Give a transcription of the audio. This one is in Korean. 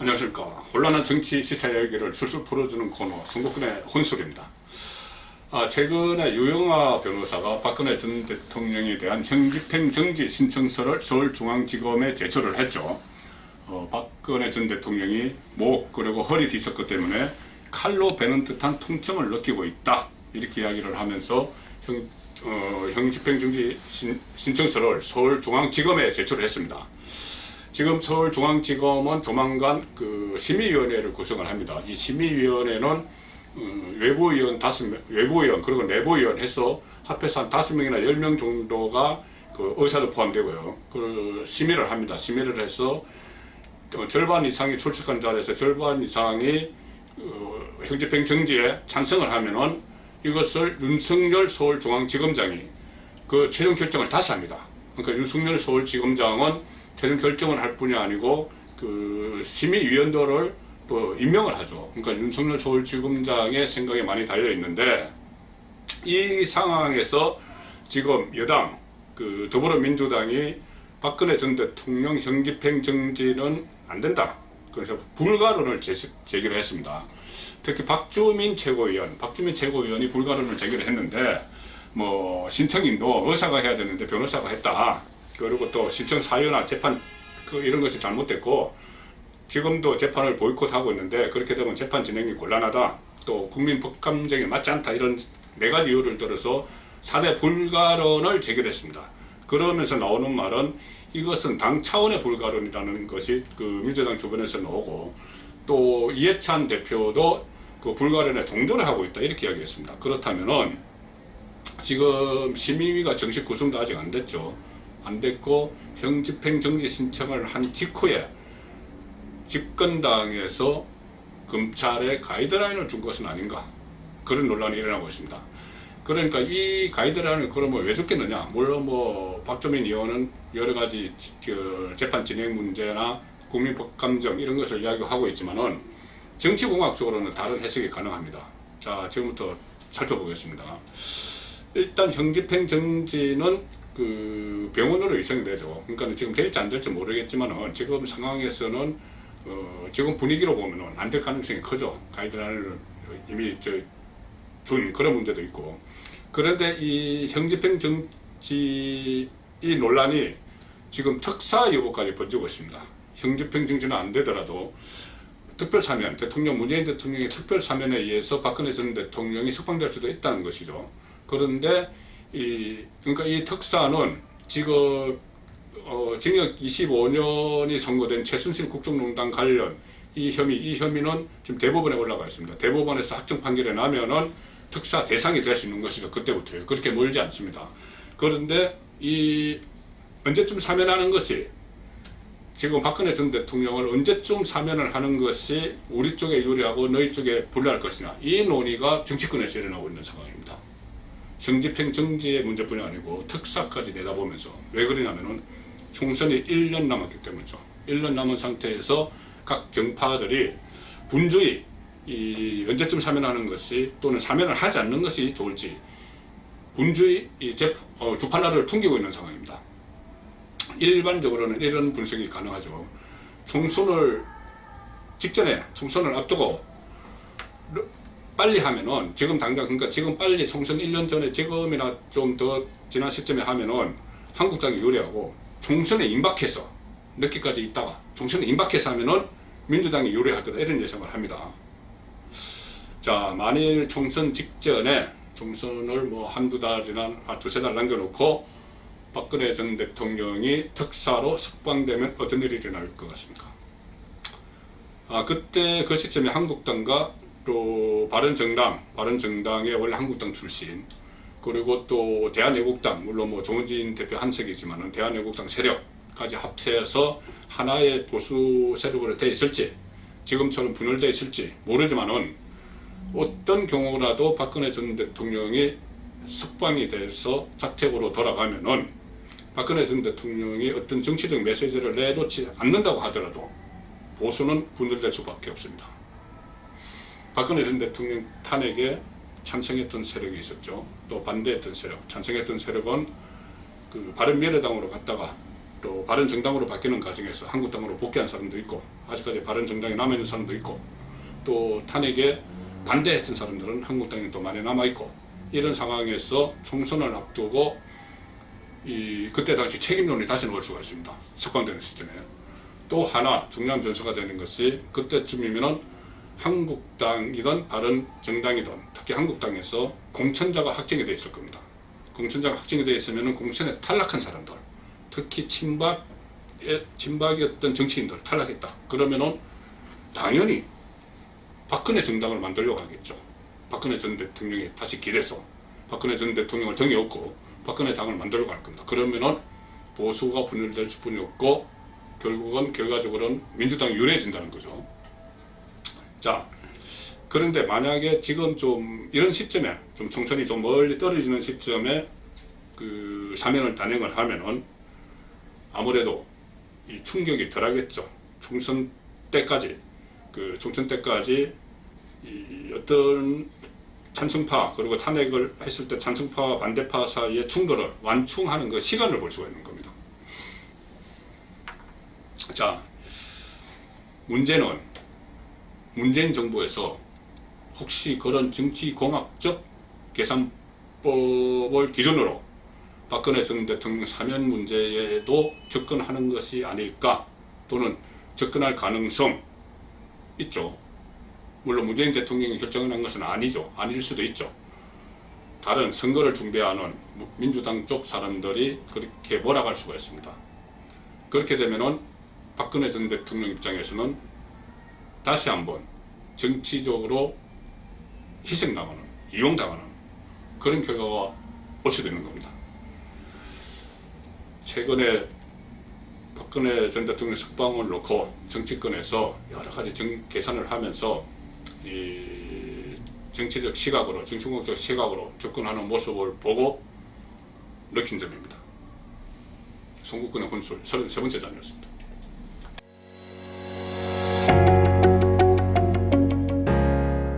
안녕하십니까. 혼란한 정치 시사 이야기를 술술 풀어주는 코너 송국근의 혼술입니다. 최근에 유영하 변호사가 박근혜 전 대통령에 대한 형집행 정지 신청서를 서울중앙지검에 제출을 했죠. 박근혜 전 대통령이 목 그리고 허리 디스크 때문에 칼로 베는 듯한 통증을 느끼고 있다, 이렇게 이야기를 하면서 형집행 정지 신청서를 서울중앙지검에 제출을 했습니다. 지금 서울중앙지검은 조만간 심의위원회를 구성을 합니다. 이 심의위원회는 외부위원 그리고 내부위원 해서 합해서 한 5명이나 10명 정도가 의사도 포함되고요. 심의를 합니다. 심의를 해서 절반 이상이 출석한 자리에서 절반 이상이 형집행 정지에 찬성을 하면은 이것을 윤석열 서울중앙지검장이 최종 결정을 다시 합니다. 그러니까 윤석열 서울지검장은 최종 결정을 할 뿐이 아니고 심의위원들을 또 임명을 하죠. 그러니까 윤석열 서울지검장의 생각에 많이 달려 있는데, 이 상황에서 지금 여당 더불어민주당이 박근혜 전 대통령 형집행 정지는 안 된다, 그래서 불가론을 제기를 했습니다. 특히 박주민 최고위원이 불가론을 제기를 했는데, 신청인도 의사가 해야 되는데 변호사가 했다. 그리고 또 신청 사유나 재판 이런 것이 잘못됐고, 지금도 재판을 보이콧하고 있는데 그렇게 되면 재판 진행이 곤란하다, 또 국민 법감정에 맞지 않다, 이런 4가지 이유를 들어서 4대 불가론을 제기했습니다. 그러면서 나오는 말은 이것은 당 차원의 불가론이라는 것이 민주당 주변에서 나오고, 또 이해찬 대표도 불가론에 동조를 하고 있다, 이렇게 이야기했습니다. 그렇다면은 지금 심의위가 정식 구성도 아직 안 됐죠. 안 됐고 형집행 정지 신청을 한 직후에 집권당에서 검찰에 가이드라인을 준 것은 아닌가, 그런 논란이 일어나고 있습니다. 그러니까 이 가이드라인을 그러면 왜 줬겠느냐. 물론 박주민 의원은 여러 가지 재판 진행 문제나 국민 법감정 이런 것을 이야기하고 있지만은 정치공학적으로는 다른 해석이 가능합니다. 자, 지금부터 살펴보겠습니다. 일단 형집행 정지는 병원으로 이송되죠. 그러니까 지금 될지 안 될지 모르겠지만은 지금 상황에서는 지금 분위기로 보면은 안 될 가능성이 크죠. 가이드라인을 이미 준 그런 문제도 있고. 그런데 이 형집행 정지 이 논란이 지금 특사 여부까지 번지고 있습니다. 형집행 정지는 안 되더라도 특별사면, 문재인 대통령의 특별사면에 의해서 박근혜 전 대통령이 석방될 수도 있다는 것이죠. 그런데 그러니까 이 특사는 지금 징역 25년이 선고된 최순실 국정농단 관련 이 혐의는 지금 대법원에 올라가 있습니다. 대법원에서 확정 판결이 나면은 특사 대상이 될 수 있는 것이죠. 그때부터요. 그렇게 멀지 않습니다. 그런데 언제쯤 사면하는 것이, 지금 박근혜 전 대통령을 언제쯤 사면을 하는 것이 우리 쪽에 유리하고 너희 쪽에 불리할 것이냐, 이 논의가 정치권에서 일어나고 있는 상황입니다. 형집행 정지의 문제뿐이 아니고 특사까지 내다보면서. 왜 그러냐면은 총선이 1년 남았기 때문이죠. 1년 남은 상태에서 각 정파들이 분주히 언제쯤 사면하는 것이, 또는 사면을 하지 않는 것이 좋을지 분주히 주판화를 퉁기고 있는 상황입니다. 일반적으로는 이런 분석이 가능하죠. 총선을 앞두고 빨리 하면은, 지금 당장, 그러니까 지금 빨리 총선 1년 전에 지금이나 좀 더 지난 시점에 하면은 한국당이 유리하고, 총선에 임박해서 늦게까지 있다가 총선에 임박해서 하면은 민주당이 유리할 거다, 이런 예상을 합니다. 자, 만일 총선 직전에 총선을 한두 달이나 두세 달 남겨놓고 박근혜 전 대통령이 특사로 석방되면 어떤 일이 일어날 것 같습니까? 그때 그 시점에 한국당과 또 바른정당의 원래 한국당 출신, 그리고 또 대한애국당, 물론 정은진 대표 한석이지만은 대한애국당 세력까지 합세해서 하나의 보수 세력으로 돼 있을지, 지금처럼 분열돼 있을지 모르지만은 어떤 경우라도 박근혜 전 대통령이 석방이 돼서 자택으로 돌아가면은 박근혜 전 대통령이 어떤 정치적 메시지를 내놓지 않는다고 하더라도 보수는 분열될 수밖에 없습니다. 박근혜 전 대통령 탄핵에 찬성했던 세력이 있었죠. 또 반대했던 세력. 찬성했던 세력은 바른미래당으로 갔다가 또 바른정당으로 바뀌는 과정에서 한국당으로 복귀한 사람도 있고, 아직까지 바른정당에 남아있는 사람도 있고, 또 탄핵에 반대했던 사람들은 한국당에 또 많이 남아있고, 이런 상황에서 총선을 앞두고 그때 당시 책임론이 다시 나올 수가 있습니다. 석방되는 시점에. 또 하나 중요한 변수가 되는 것이, 그때쯤이면은 한국당이든 바른정당이든 특히 한국당에서 공천자가 확정이 되어 있을 겁니다. 공천자가 확정이 되어 있으면 공천에 탈락한 사람들, 특히 친박이었던 정치인들 탈락했다. 그러면은 당연히 박근혜 정당을 만들려고 하겠죠. 박근혜 전 대통령이 다시 길에서 박근혜 전 대통령을 정이 없고 박근혜 당을 만들려고 할 겁니다. 그러면은 보수가 분열될 수뿐이 없고 결국은 결과적으로는 민주당이 유리해진다는 거죠. 자, 그런데 만약에 지금 좀 이런 시점에 좀 총선이 좀 멀리 떨어지는 시점에 그 사면을 단행을 하면은 아무래도 이 충격이 덜하겠죠. 총선 때까지 이 어떤 찬성파 그리고 탄핵을 했을 때 찬성파와 반대파 사이의 충돌을 완충하는 그 시간을 볼 수가 있는 겁니다. 자, 문제는 문재인 정부에서 혹시 그런 정치공학적 계산법을 기준으로 박근혜 전 대통령 사면 문제에도 접근하는 것이 아닐까, 또는 접근할 가능성 있죠. 물론 문재인 대통령이 결정을 한 것은 아니죠. 아닐 수도 있죠. 다른 선거를 준비하는 민주당 쪽 사람들이 그렇게 몰아갈 수가 있습니다. 그렇게 되면은 박근혜 전 대통령 입장에서는 다시 한번 정치적으로 희생당하는, 이용당하는 그런 결과가 올 수도 있는 겁니다. 최근에 박근혜 전 대통령 석방을 놓고 정치권에서 여러 가지 계산을 하면서 이 정치적 시각으로, 정치공학적 시각으로 접근하는 모습을 보고 느낀 점입니다. 송국근의 혼술 33번째 장이었습니다.